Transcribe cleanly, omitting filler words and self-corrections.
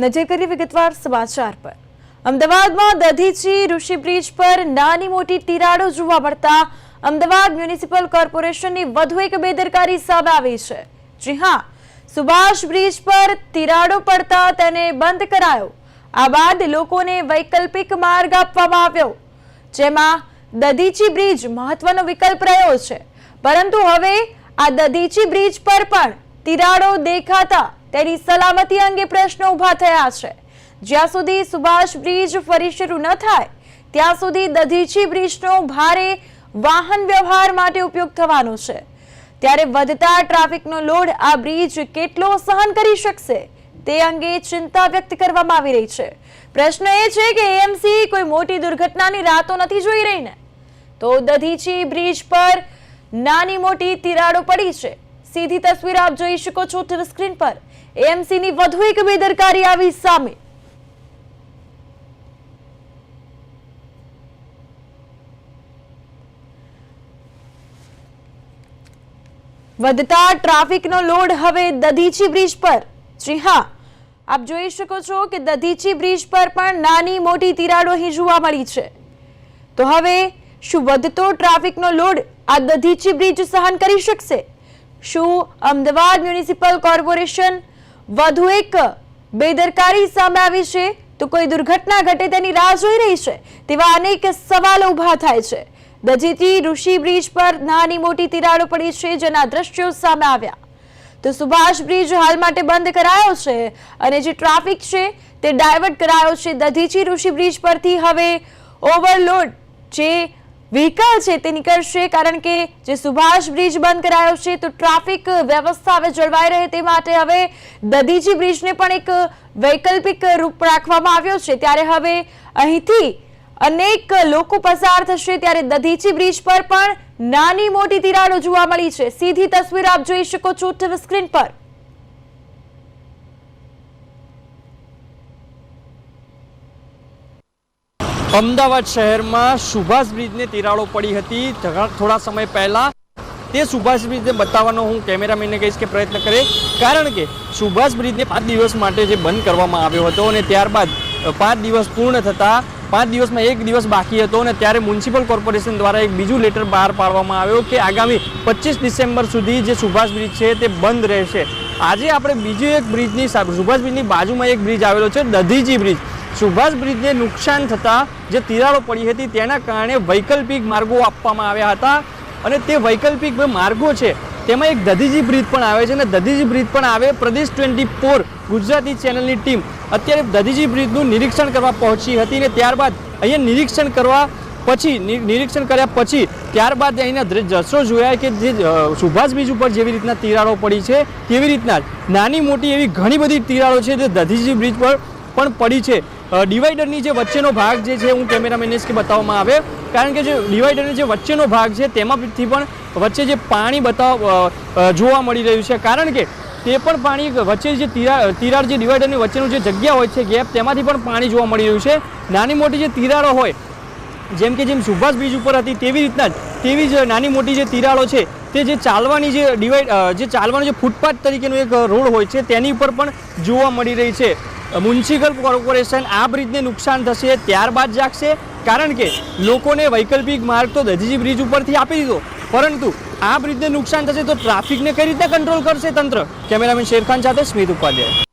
નજર કરી વિગતવાર સમાચાર પર। અમદાવાદમાં દધીચી ઋષિ બ્રિજ પર નાની મોટી તિરાડો જોવા મળતા અમદાવાદ મ્યુનિસિપલ કોર્પોરેશનની વધુ એક બેદરકારી સામે આવી છે। જી હા, સુભાષ બ્રિજ પર તિરાડો પડતા તેને બંધ કરાયો। આ બાદ લોકોને વૈકલ્પિક માર્ગ આપવામાં આવ્યો, જેમાં દધીચી બ્રિજ મહત્વનો વિકલ્પ રહ્યો છે। પરંતુ હવે આ દધીચી બ્રિજ પર પણ તિરાડો દેખાતા તેની સલામતી અંગે પ્રશ્નો ઉભા થયા છે। જ્યાં સુધી સુભાષ બ્રિજ ફરી શરૂ ન થાય ત્યાં સુધી દધીચી બ્રિજનો ભારે વાહન વ્યવહાર માટે ઉપયોગ થવાનો છે। ત્યારે વધતા ટ્રાફિકનો લોડ આ બ્રિજ કેટલો સહન કરી શકશે તે અંગે ચિંતા વ્યક્ત કરવામાં આવી રહી છે। પ્રશ્ન એ છે કે એએમસી કોઈ મોટી દુર્ઘટનાની રાહ તો નથી જોઈ રહી ને? તો દધીચી બ્રિજ પર નાની મોટી તિરાડો પડી છે। સીધી તસવીર આપ જોઈ શકો છો ટીવી સ્ક્રીન પર। એએમસીની વધુ એક બેદરકારી આવી સામે। વધતા ટ્રાફિકનો લોડ હવે દધીચી બ્રિજ પર। જી હા, આપ જોઈ શકો છો કે દધીચી બ્રિજ પર પણ નાની મોટી તિરાડો અહીં જોવા મળી છે। તો હવે શું વધતો ટ્રાફિકનો લોડ આ દધીચી બ્રિજ સહન કરી શકશે? શું અમદાવાદ મ્યુનિસિપલ કોર્પોરેશન વધુ એક બેદરકારી સામે આવી છે તો કોઈ દુર્ઘટના ઘટે તેની રાહ જોઈ રહી છે? તેવા અનેક સવાલો ઉભા થાય છે। દધીચી ઋષિ બ્રિજ પર નાની મોટી તિરાડો પડી છે, જેના દ્રશ્યો સામે આવ્યા। તો સુભાષ બ્રિજ હાલ માટે બંધ કરાયો છે અને જે ટ્રાફિક છે તે ડાયવર્ટ કરાયો છે। દધીચી ઋષિ બ્રિજ પરથી હવે ઓવરલોડ જે વ્હીકલ છે તે નીકળશે, કારણ કે જે સુભાષ બ્રિજ બંધ કરાયો છે તો ટ્રાફિક વ્યવસ્થા હવે જળવાઈ રહે તે માટે હવે દધીચી બ્રિજને પણ એક વૈકલ્પિક રૂપ રાખવામાં આવ્યો છે। ત્યારે હવે અહીંથી અનેક લોકો પસાર થશે, ત્યારે દધીચી બ્રિજ પર પણ નાની મોટી તિરાડો જોવા મળી છે। સીધી તસવીર આપ જોઈ શકો છો ટીવી સ્ક્રીન પર। અમદાવાદ શહેરમાં સુભાષ બ્રિજને તિરાડો પડી હતી થોડા સમય પહેલા। તે સુભાષ બ્રિજને બતાવવાનો હું કેમેરામેનને કહીશ કે પ્રયત્ન કરે, કારણ કે સુભાષ બ્રિજને 5 દિવસ માટે જે બંધ કરવામાં આવ્યો હતો અને ત્યારબાદ 5 દિવસ પૂર્ણ થતા 5 દિવસમાં 1 દિવસ બાકી હતો અને ત્યારે મ્યુનિસિપલ કોર્પોરેશન દ્વારા એક બીજું લેટર બહાર પાડવામાં આવ્યો કે આગામી 25 ડિસેમ્બર સુધી જે સુભાષ બ્રિજ છે તે બંધ રહેશે। આજે આપણે બીજી એક બ્રિજની સુભાષ બ્રિજની બાજુમાં એક બ્રિજ આવેલો છે, દધીચી બ્રિજ। સુભાષ બ્રિજને નુકસાન થતાં જે તિરાડો પડી હતી તેના કારણે વૈકલ્પિક માર્ગો આપવામાં આવ્યા હતા અને તે વૈકલ્પિક માર્ગો છે તેમાં એક દધીચી બ્રિજ પણ આવે છે અને દધીચી બ્રિજ પણ આવે। પ્રદેશ 24 ગુજરાતી ચેનલની ટીમ અત્યારે દધીચી બ્રિજનું નિરીક્ષણ કરવા પહોંચી હતી અને ત્યારબાદ અહીંયા નિરીક્ષણ કર્યા પછી ત્યારબાદ અહીંના દ્રશ્યો જોયા કે જે સુભાષ બ્રિજ ઉપર જેવી રીતના તિરાડો પડી છે તેવી રીતના નાની મોટી એવી ઘણી બધી તિરાડો છે જે દધીચી બ્રિજ પર પણ પડી છે। ડિવાઈડરની જે વચ્ચેનો ભાગ જે છે હું કેમેરામેનને બતાવવામાં આવે, કારણ કે જે ડિવાઈડરની જે વચ્ચેનો ભાગ છે તેમાંથી પણ વચ્ચે જે પાણી જોવા મળી રહ્યું છે, કારણ કે તે પણ પાણી વચ્ચે જે તિરાડ જે ડિવાઈડરની વચ્ચેનું જે જગ્યા હોય છે ગેપ, તેમાંથી પણ પાણી જોવા મળી રહ્યું છે। નાની મોટી જે તિરાડો હોય જેમ સુભાષ બ્રિજ ઉપર હતી તેવી રીતના જ તેવી જ નાની મોટી જે તિરાડો છે તે જે ચાલવાની જે ચાલવાનો જે ફૂટપાથ તરીકેનો એક રોડ હોય છે તેની ઉપર પણ જોવા મળી રહી છે। મ્યુનિસિપલ કોર્પોરેશન આ બ્રિજને નુકસાન થશે ત્યારબાદ જાગશે, કારણ કે લોકોને વૈકલ્પિક માર્ગ તો દધીચી બ્રિજ ઉપરથી આપી દીધો, પરંતુ આ બ્રિજને નુકસાન થશે તો ટ્રાફિકને કઈ રીતે કંટ્રોલ કરશે તંત્ર? કેમેરામેન શેરખાન સાથે સ્મિત ઉપાધ્યાય।